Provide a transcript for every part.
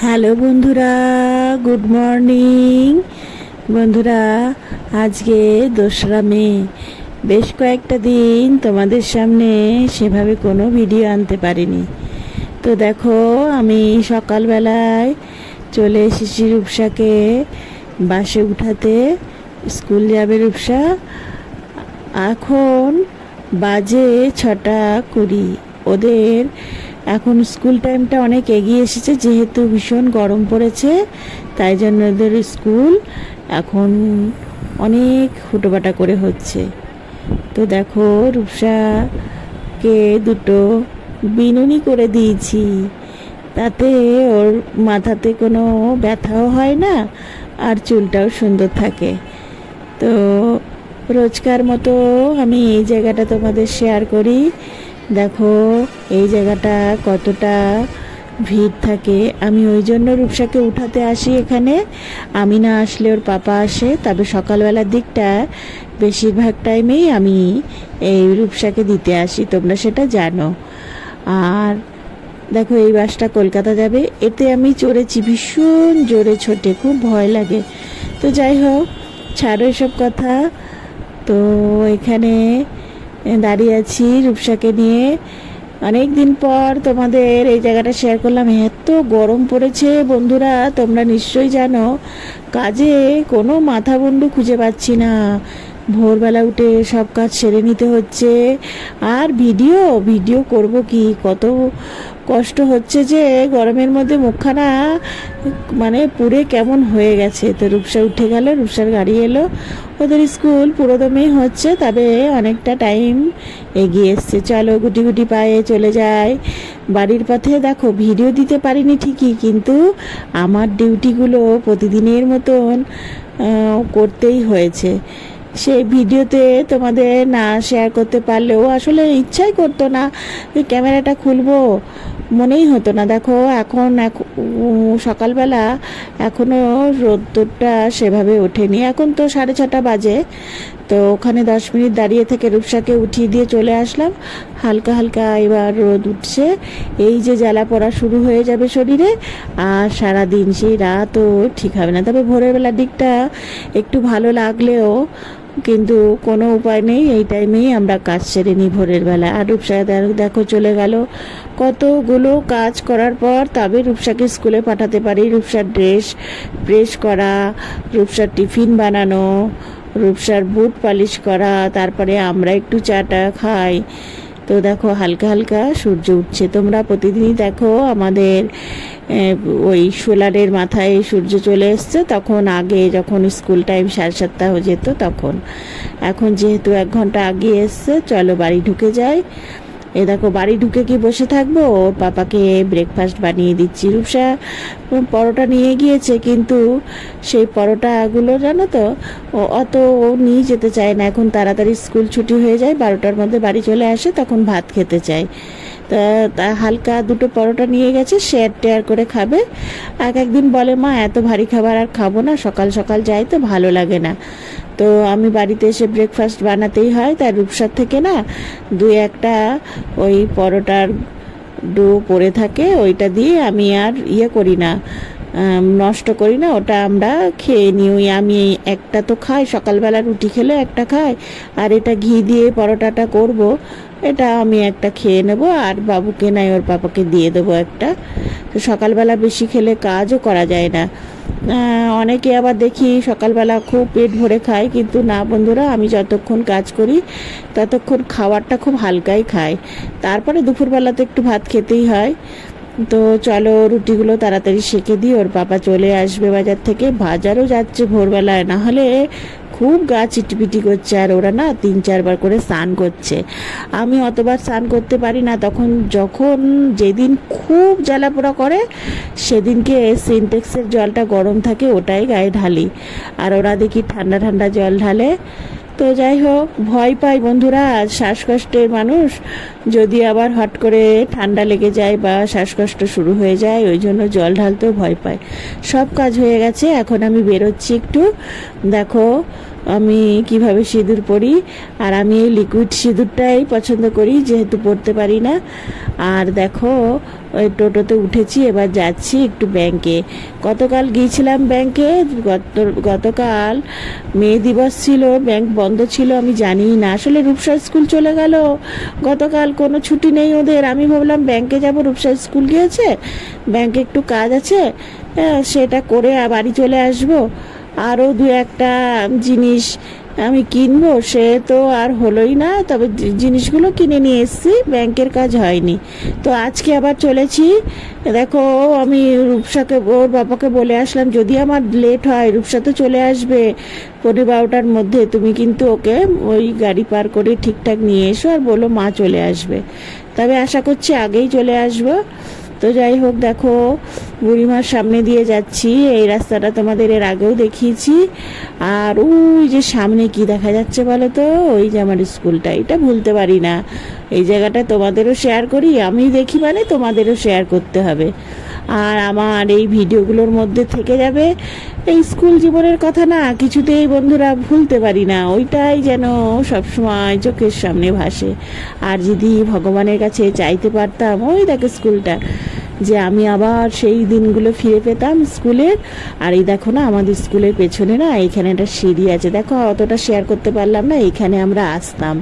Hello বন্ধুরা, good morning. বন্ধুরা, আজকে 2রা মে। বেশ কয়েকটা দিন তোমাদের সামনে সেভাবে কোনো ভিডিও আনতে পারিনি। তো দেখো, আমি সকালবেলায় চলে এসেছি রূপসাকে বাসে উঠাতে। স্কুল যাবে রূপসা। এখন বাজে 6:20। ওদের এখন স্কুল টাইমটা অনেক এগিয়ে এসেছে, যেহেতু ভীষণ গরম পড়েছে, তাই জন্য ওদের স্কুল এখন অনেক হুটোপাটা করে হচ্ছে। তো দেখো, রূপসাকে 2টো বিনুনি করে দিয়েছি, তাতে ওর মাথাতে কোনো ব্যথাও হয় না আর চুলটাও সুন্দর থাকে। তো রোজকার মতো আমি এই জায়গাটা তোমাদের শেয়ার করি। দেখো এই জায়গাটা কতটা ভিড় থাকে। আমি ওই জন্য রূপসাকে উঠাতে আসি এখানে। আমি না আসলে ওর পাপা আসে, তবে সকালবেলার দিকটা বেশিরভাগ টাইমেই আমি এই রূপসাকে দিতে আসি, তোমরা সেটা জানো। আর দেখো, এই বাসটা কলকাতা যাবে, এতে আমি চড়েছি, ভীষণ জোরে ছোটে, খুব ভয় লাগে। তো যাই হোক, ছাড়ো এসব কথা। তো এখানে দাঁড়িয়ে আছি রূপসাকে নিয়ে। অনেক দিন পর তোমাদের এই জায়গাটা শেয়ার করলাম। এত গরম পড়েছে বন্ধুরা, তোমরা নিশ্চয়ই জানো। কাজে কোনো মাথা মুন্ডু খুঁজে পাচ্ছি না। ভোরবেলা উঠে সব কাজ সেরে নিতে হচ্ছে, আর ভিডিও করব কি, কত কষ্ট হচ্ছে যে গরমের মধ্যে মুখখানা মানে পুরে কেমন হয়ে গেছে। তো রূপসা উঠে গেল, রূপসার গাড়ি এলো। ওদের স্কুল পুরোদমেই হচ্ছে, তবে অনেকটা টাইম এগিয়ে এসছে। চলো গুটি গুটি পায়ে চলে যায় বাড়ির পথে। দেখো, ভিডিও দিতে পারিনি ঠিকই, কিন্তু আমার ডিউটিগুলো প্রতিদিনের মতন করতেই হয়েছে। সেই ভিডিওতে তোমাদের না শেয়ার করতে পারলেও আসলে ইচ্ছাই করতো না, ক্যামেরাটা খুলবো মনেই হতো না। দেখো এখন সকালবেলা এখনও রোদ্দুরটা সেভাবে ওঠেনি। এখন তো 6:30 বাজে। তো ওখানে 10 মিনিট দাঁড়িয়ে থেকে রূপসাকে উঠিয়ে দিয়ে চলে আসলাম। হালকা হালকা এবার রোদ উঠছে। এই যে জ্বালা পড়া শুরু হয়ে যাবে শরীরে, আর সারাদিন সেই রাতও ঠিক হবে না। তবে ভোরের বেলার দিকটা একটু ভালো লাগলেও কিন্তু কোনো উপায় নেই, এই টাইমেই আমরা কাজ সেরে নিই ভোরের বেলা। আর রূপসা দেখো চলে গেল। কতগুলো কাজ করার পর তবে রূপসাকে স্কুলে পাঠাতে পারি। রূপসার ড্রেস প্রেস করা, রূপসার টিফিন বানানো, রূপসার বুট পালিশ করা, তারপরে আমরা একটু চাটা খাই। তো দেখো হালকা হালকা সূর্য উঠছে। তোমরা প্রতিদিনই দেখো আমাদের ওই সোলারের মাথায় সূর্য চলে এসছে। তখন আগে যখন স্কুল টাইম 7:30 হয়ে যেত তখন। এখন যেহেতু 1 ঘন্টা আগে এসছে, চলো বাড়ি ঢুকে যাই। এ দেখো, বাড়ি ঢুকে কি বসে থাকবো, ওর পাপাকে ব্রেকফাস্ট বানিয়ে দিচ্ছি। রূপসা পরোটা নিয়ে গিয়েছে, কিন্তু সেই পরোটাগুলো জানো তো অত নিয়ে যেতে চায় না। এখন তাড়াতাড়ি স্কুল ছুটি হয়ে যায়, 12টার মধ্যে বাড়ি চলে আসে, তখন ভাত খেতে চায়। তা হালকা 2টো পরোটা নিয়ে গেছে, শেয়ার করে খাবে। একদিন বলে, মা এত ভারী খাবার আর খাবো না, সকাল সকাল যাই তো ভালো লাগে না। তো আমি বাড়িতে এসে ব্রেকফাস্ট বানাতেই হয়, তাই রূপসার থেকে না 2-1টা ওই পরোটার ডো পড়ে থাকে, ওইটা দিয়ে আমি আর করি না, নষ্ট করি না, ওটা আমরা খেয়ে নিই। আমি একটা তো খাই, সকালবেলা রুটি খেলে একটা খাই, আর এটা ঘি দিয়ে পরোটাটা করব, এটা আমি একটা খেয়ে নেব, আর বাবুকে নাই ওর পাপাকে দিয়ে দেবো একটা। তো সকালবেলা বেশি খেলে কাজও করা যায় না। অনেকে আবার দেখি সকালবেলা খুব পেট ভরে খায়, কিন্তু না বন্ধুরা, আমি যতক্ষণ কাজ করি ততক্ষণ খাবারটা খুব হালকাই খাই। তারপরে দুপুরবেলাতে একটু ভাত খেতেই হয়। তো চলো রুটিগুলো তাড়াতাড়ি সেঁকে দিই, ওর পাপা চলে আসবে বাজার থেকে। বাজারও যাচ্ছে ভোরবেলায়, না হলে খুব গা চিটিপিটি করছে। আর ওরা না 3-4 বার করে স্নান করছে। আমি অতবার স্নান করতে পারি না। যখন যেদিন খুব জ্বালাপোড়া করে সেদিনকে সিনটেক্সের জলটা গরম থাকে, ওটাই গায়ে ঢালি, আর ওরা দেখি ঠান্ডা ঠান্ডা জল ঢালে। তো যাই হোক, ভয় পাই বন্ধুরা, শ্বাসকষ্টের মানুষ, যদি আবার হট করে ঠান্ডা লেগে যায় বা শ্বাসকষ্ট শুরু হয়ে যায়, ওই জন্য জল ঢালতেও ভয় পায়। সব কাজ হয়ে গেছে, এখন আমি বেরোচ্ছি একটু। দেখো আমি কিভাবে সিঁদুর পরি। আর আমি এই লিকুইড সিঁদুরটাই পছন্দ করি, যেহেতু পরতে পারি না। আর দেখো ওই টোটোতে উঠেছি, এবার যাচ্ছি একটু ব্যাংকে। গতকাল গিয়েছিলাম ব্যাংকে। গতকাল মে দিবস ছিল, ব্যাংক বন্ধ ছিল, আমি জানি না। আসলে রূপসা স্কুল চলে গেল গতকাল, কোনো ছুটি নেই ওদের। আমি ভাবলাম ব্যাংকে যাব, রূপসা স্কুল গিয়েছে, ব্যাংকে একটু কাজ আছে, সেটা করে বাড়ি চলে আসবো। আরও দু একটা জিনিস আমি কিনবো, সে তো আর হলোই না। তবে জিনিসগুলো কিনে নিয়ে এসেছি, ব্যাংকের কাজ হয়নি। তো আজকে আবার চলেছি। দেখো আমি রূপসাকে, ওর বাবাকে বলে আসলাম যদি আমার লেট হয়, রূপসা তো চলে আসবে 12টার মধ্যে, তুমি কিন্তু ওকে ওই গাড়ি পার করে ঠিকঠাক নিয়ে এসো, আর বলো মা চলে আসবে। তবে আশা করছি আগেই চলে আসবো। তো যাই হোক, দেখো বুড়িমার সামনে দিয়ে যাচ্ছি। এই রাস্তাটা তোমাদের এর আগেও দেখিয়েছি। আর ওই যে সামনে কি দেখা যাচ্ছে বলো তো, ওই যে আমার স্কুলটা, এটা ভুলতে পারি না। এই জায়গাটা তোমাদেরও শেয়ার করি, আমি দেখি মানে তোমাদেরও শেয়ার করতে হবে। আর আমার এই ভিডিওগুলোর মধ্যে থেকে যাবে এই স্কুল জীবনের কথা, না কিছুতেই বন্ধুরা ভুলতে পারি না। ওইটাই যেন সবসময় চোখের সামনে ভাসে। আর যদি ভগবানের কাছে চাইতে পারতাম, ওই দেখো স্কুলটা, যে আমি আবার সেই দিনগুলো ফিরে পেতাম স্কুলের। আর এই দেখো না আমাদের স্কুলের পেছনে না এখানে একটা সিঁড়ি আছে, দেখো অতটা শেয়ার করতে পারলাম না। এখানে আমরা আসতাম,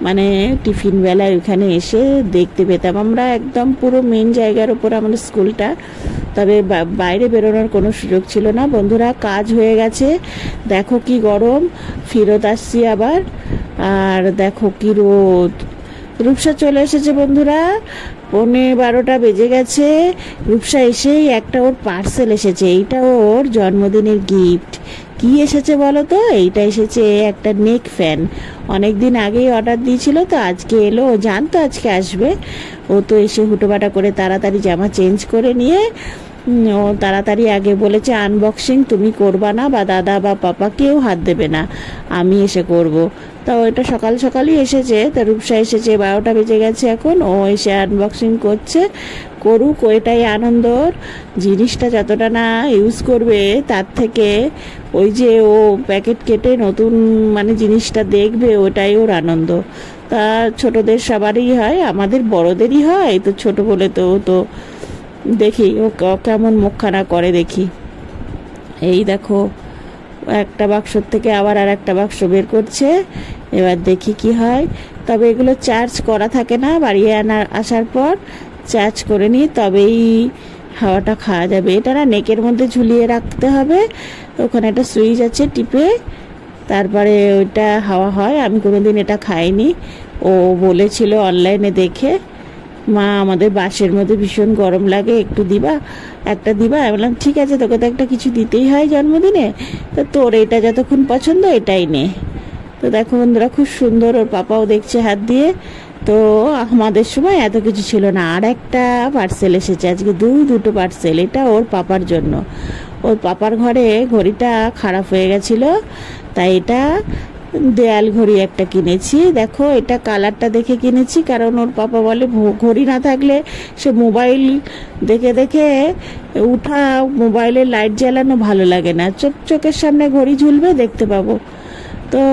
মানে টিফিন বেলায় ওখানে এসে দেখতে পেতাম আমরা। একদম পুরো মেন জায়গার উপর আমাদের স্কুলটা। তবে বাইরে বেরোনোর কোনো সুযোগ ছিল না। বন্ধুরা কাজ হয়ে গেছে, দেখো কি গরম, ফেরত আসছি আবার। আর দেখো কি রোদ। রূপসা চলে এসেছে বন্ধুরা, 11:15 বেজে গেছে। রূপসা এসেই একটা ওর পার্সেল এসেছে, এইটা ওর জন্মদিনের গিফট। কি এসেছে বলো তো, এইটা এসেছে একটা নেক ফ্যান। অনেক দিন আগেই অর্ডার দিয়েছিল, তো আজকে এলো। ও জানতো আজকে আসবে। ও তো এসে হুটোপাটা করে তাড়াতাড়ি জামা চেঞ্জ করে নিয়ে ও তাড়াতাড়ি আগে বলেছে আনবক্সিং তুমি করবা না, বা দাদা বা পাপা কেউ হাত দেবে না, আমি এসে করব। তা ওইটা সকাল সকালই এসেছে। তা রূপসা এসেছে, 12টা বেজে গেছে এখন। ও এসে আনবক্সিং করছে, করুক, ওইটাই আনন্দর। জিনিসটা যতটা না ইউজ করবে তার থেকে ওই যে ও প্যাকেট কেটে নতুন মানে জিনিসটা দেখবে, ওটাই ওর আনন্দ। তা ছোটদের সবারই হয়, আমাদের বড়দেরই হয়। তো ছোট বলে তো তো দেখি ও কেমন মুখখানা করে দেখি। এই দেখো একটা বাক্সর থেকে আবার আর একটা বাক্স বের করছে, এবার দেখি কি হয়। তবে এগুলো চার্জ করা থাকে না, বাড়ি আসার পর চার্জ করে নিই, তবেই হাওয়াটা খাওয়া যাবে। এটা না নেকের মধ্যে ঝুলিয়ে রাখতে হবে, ওখানে একটা সুইচ আছে, টিপে তারপরে ওইটা হাওয়া হয়। আমি কোনোদিন এটা খাইনি, ও বলেছিল অনলাইনে দেখে, মা আমাদের বাসের মধ্যে ভীষণ গরম লাগে, একটু দিবা, একটা দিবা। আমি বললাম ঠিক আছে, তোকে তো একটা কিছু দিতেই হয় জন্মদিনে, তো তোর এটা যতক্ষণ পছন্দ এটাই নে। তো দেখো বন্ধুরা খুব সুন্দর, ওর পাপাও দেখছে হাত দিয়ে। তো আমাদের সময় এত কিছু ছিল না। আর একটা পার্সেল এসেছে আজকে, দুটো পার্সেল। এটা ওর পাপার জন্য। ওর পাপার ঘরে ঘড়িটা খারাপ হয়ে গেছিলো, তাই এটা দেয়াল ঘড়ি একটা কিনেছি। দেখো এটা কালারটা দেখে কিনেছি, কারণ ওর পাপা বলে ঘড়ি না থাকলে সে মোবাইল দেখে দেখে উঠা, মোবাইলের লাইট জ্বালানো ভালো লাগে না, চোখের সামনে ঘড়ি ঝুলবে দেখতে পাবো। তো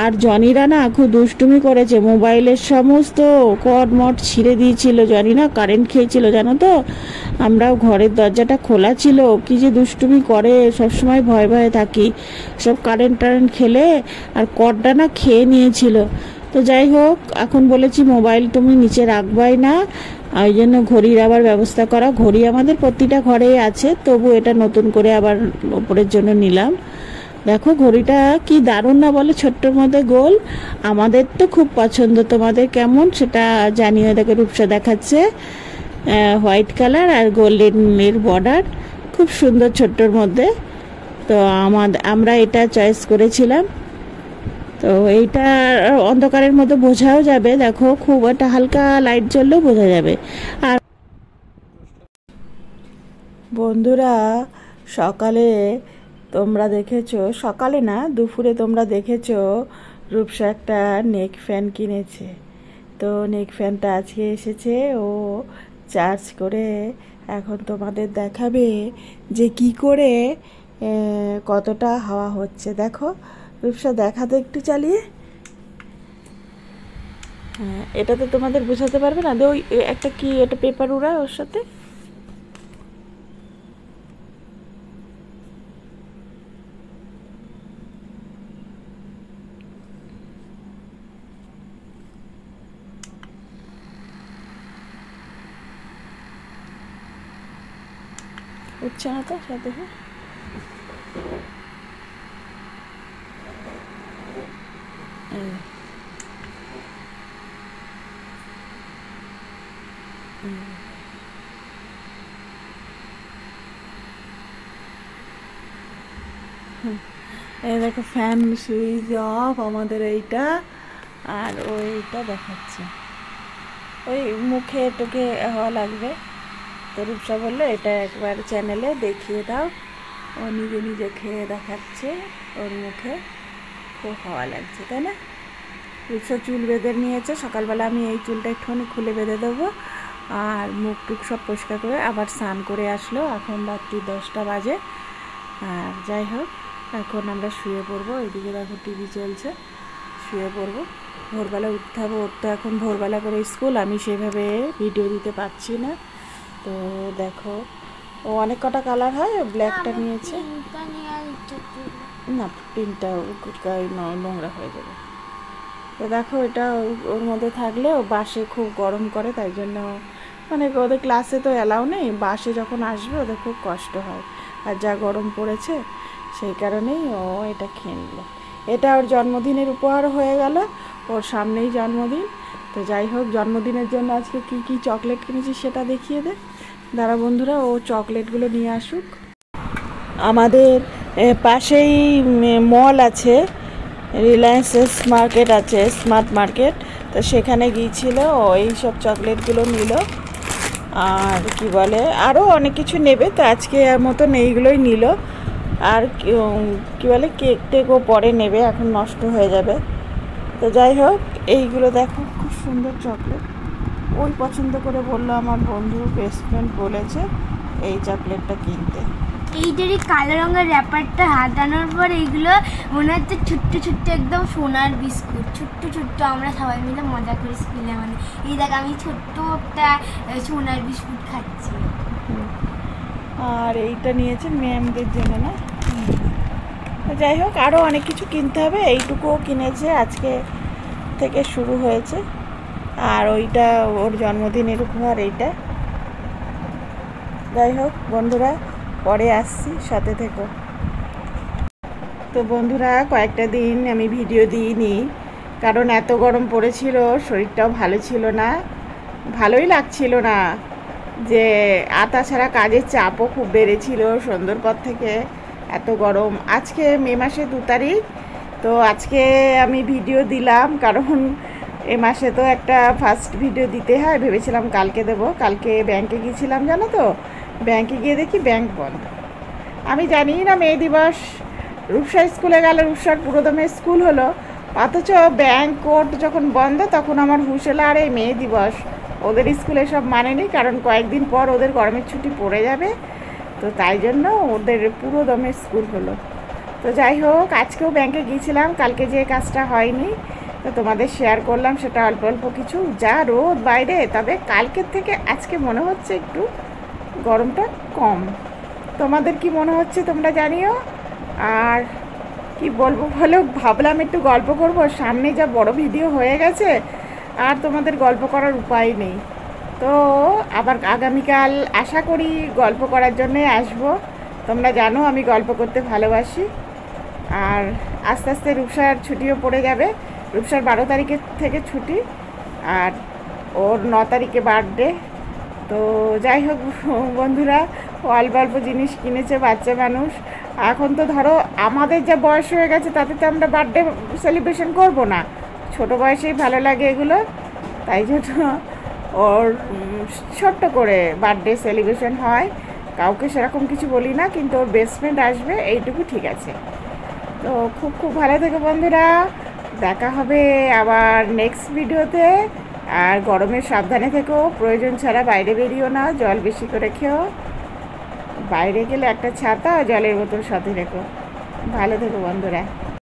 আর জনিরা না খুব দুষ্টুমি করেছে, মোবাইলের সমস্ত কর্ড মট ছিঁড়ে দিয়েছিল। জনি না কারেন্ট খেয়েছিল জানো তো, আমরাও ঘরের দরজাটা খোলা ছিল, কি যে দুষ্টুমি করে, সবসময় ভয়ে ভয়ে থাকি সব কারেন্ট খেলে। আর কর্ডটা না খেয়ে নিয়েছিল। তো যাই হোক, এখন বলেছি মোবাইল তুমি নিচে রাখবাই না, ওই জন্য ঘড়ির আবার ব্যবস্থা করা। ঘড়ি আমাদের প্রতিটা ঘরেই আছে, তবু এটা নতুন করে আবার ওপরের জন্য নিলাম। দেখো ঘড়িটা কি দারুণ না বলে, ছোট্টর মধ্যে গোল। আমাদের তো খুব পছন্দ, তোমাদের কেমন সেটা জানিয়ে। দেখো রূপসা দেখাচ্ছে, হোয়াইট কালার আর গোল্ডেনের বর্ডার, খুব সুন্দর ছোট্টর মধ্যে। তো আমরা এটা চয়েস করেছিলাম। তো এইটা অন্ধকারের মধ্যে বোঝাও যাবে, দেখো খুব একটা হালকা লাইট জ্বললেও বোঝা যাবে। আর বন্ধুরা সকালে তোমরা দেখেছো, সকালে না দুপুরে তোমরা দেখেছো রূপসা একটা নেক ফ্যান কিনেছে। তো নেক ফ্যানটা আজকে এসেছে, ও চার্জ করে এখন তোমাদের দেখাবে যে কি করে কতটা হাওয়া হচ্ছে। দেখো রূপসা দেখাতে একটু চালিয়ে। হ্যাঁ, এটা তো তোমাদের বোঝাতে পারবে না। ওই একটা কি এটা পেপার উড়ায় ওর সাথে। উঠছে না তো সাথে। এই দেখো ফ্যান সুইচ অফ আমাদের এইটা, আর ওইটা দেখাচ্ছে ওই মুখে টুকে হওয়া লাগবে। তো রূপসা বললো এটা একবার চ্যানেলে দেখিয়ে দাও। ও নিজে নিজে খেয়ে দেখাচ্ছে ওর মুখে খুব হাওয়া লাগছে, তাই না? রূপসা চুল বেঁধে নিয়েছে, সকালবেলা আমি এই চুলটা একটুখানি খুলে বেঁধে দেবো, আর মুখ টুক সব পরিষ্কার করে আবার স্নান করে আসলো। এখন রাত্রি 10টা বাজে। আর যাই হোক, এখন আমরা শুয়ে পড়বো। এইদিকে দেখো টিভি চলছে, শুয়ে পড়বো। ভোরবেলা উঠতে হবে, ওর তো এখন ভোরবেলা করে স্কুল, আমি সেভাবে ভিডিও দিতে পারছি না। তো দেখো ও অনেক কটা কালার হয়, ব্ল্যাকটা নিয়েছে না, প্রিন্টটা নোংরা হয়ে যাবে। তো দেখো এটা ওর মধ্যে থাকলে ও বাসে খুব গরম করে, তাই জন্য মানে ওদের ক্লাসে তো অ্যালাউ নেই, বাসে যখন আসবে ওদের খুব কষ্ট হয়। আর যা গরম পড়েছে সেই কারণেই ও এটা খেয়ে নিল। এটা ওর জন্মদিনের উপহার হয়ে গেল, ওর সামনেই জন্মদিন। তো যাই হোক, জন্মদিনের জন্য আজকে কি কি চকলেট কিনেছি সেটা দেখিয়ে দে। দাঁড়া বন্ধুরা, ও চকলেটগুলো নিয়ে আসুক। আমাদের পাশেই মল আছে, রিলায়েন্স মার্কেট আছে, স্মার্ট মার্কেট। তো সেখানে গিয়েছিল, এই সব চকলেটগুলো নিল। আর কি বলে আরও অনেক কিছু নেবে, তো আজকে আর মতন এইগুলোই নিল। আর কি বলে কেক টেকও পরে নেবে, এখন নষ্ট হয়ে যাবে। তো যাই হোক, এইগুলো দেখো খুব সুন্দর চকলেট। ওই পছন্দ করে বললো, আমার বন্ধু বেস্ট ফ্রেন্ড বলেছে এই চকলেটটা কিনতে। এইটারই কালো রঙের র্যাপারটা হাতানোর পর এইগুলো মনে হচ্ছে ছোট্ট ছোট্ট একদম সোনার বিস্কুট, ছোট্ট ছোট্ট। আমরা সবাই মিলে মজা করে স্কুলে, মানে এই দেখ আমি ছোট্ট একটা সোনার বিস্কুট খাচ্ছি। আর এইটা নিয়েছে ম্যামদের জন্য না। যাই হোক, আরও অনেক কিছু কিনতে হবে, এইটুকুও কিনেছে, আজকে থেকে শুরু হয়েছে। আর ওইটা ওর জন্মদিনের উপহার এইটা। যাই হোক বন্ধুরা, পরে আসছি, সাথে থেকো। তো বন্ধুরা, কয়েকটা দিন আমি ভিডিও দিইনি, কারণ এত গরম পড়েছিল, শরীরটাও ভালো ছিল না, ভালোই লাগছিল না। যে আর তাছাড়া কাজের চাপও খুব বেড়েছিল সন্ধ্যের পর থেকে, এত গরম। আজকে মে মাসে 2 তারিখ, তো আজকে আমি ভিডিও দিলাম, কারণ এ মাসে তো একটা ফার্স্ট ভিডিও দিতে হয়। ভেবেছিলাম কালকে দেবো। কালকে ব্যাংকে গিয়েছিলাম, জানো তো, ব্যাংকে গিয়ে দেখি ব্যাংক বন্ধ। আমি জানি না মে দিবস, রূপসা স্কুলে গেল, রূপসার পুরোদমে স্কুল হলো, অথচ ব্যাংক কোর্ট যখন বন্ধ তখন আমার হুঁশ এলো, আরে মে দিবস, ওদের স্কুলে সব মানে নেই, কারণ কয়েকদিন পর ওদের গরমের ছুটি পড়ে যাবে, তো তাই জন্য ওদের পুরোদমে স্কুল হলো। তো যাই হোক, আজকেও ব্যাংকে গিয়েছিলাম, কালকে যে কাজটা হয়নি, তো তোমাদের শেয়ার করলাম সেটা অল্প অল্প কিছু। যা রোদ বাইরে, তবে কালকের থেকে আজকে মনে হচ্ছে একটু গরমটা কম। তোমাদের কি মনে হচ্ছে তোমরা জানিও। আর কি বলবো বলো, ভাবলাম একটু গল্প করব, সামনে যা বড় ভিডিও হয়ে গেছে, আর তোমাদের গল্প করার উপায় নেই। তো আবার আগামীকাল আশা করি গল্প করার জন্যে আসবো। তোমরা জানো আমি গল্প করতে ভালোবাসি। আর আস্তে আস্তে রূপসার ছুটিও পড়ে যাবে। রূপসার 12 তারিখের থেকে ছুটি, আর ওর 9 তারিখে বার্থডে। তো যাই হোক বন্ধুরা, অল্প অল্প জিনিস কিনেছে বাচ্চা মানুষ। এখন তো ধরো আমাদের যা বয়স হয়ে গেছে, তাতে তো আমরা বার্থডে সেলিব্রেশন করব না, ছোটো বয়সেই ভালো লাগে এগুলো, তাই জন্য ওর ছোট্ট করে বার্থডে সেলিব্রেশন হয়। কাউকে সেরকম কিছু বলি না, কিন্তু ওর বেস্ট ফ্রেন্ড আসবে, এইটুকু ঠিক আছে। তো খুব খুব ভালো থেকো বন্ধুরা, দেখা হবে আবার নেক্সট ভিডিওতে। আর গরমে সাবধানে থেকো, প্রয়োজন ছাড়া বাইরে বেরিও না, জল বেশি করে খেও, বাইরে গেলে একটা ছাতা জলের বোতল সাথে রেখো। ভালো থেকো বন্ধুরা।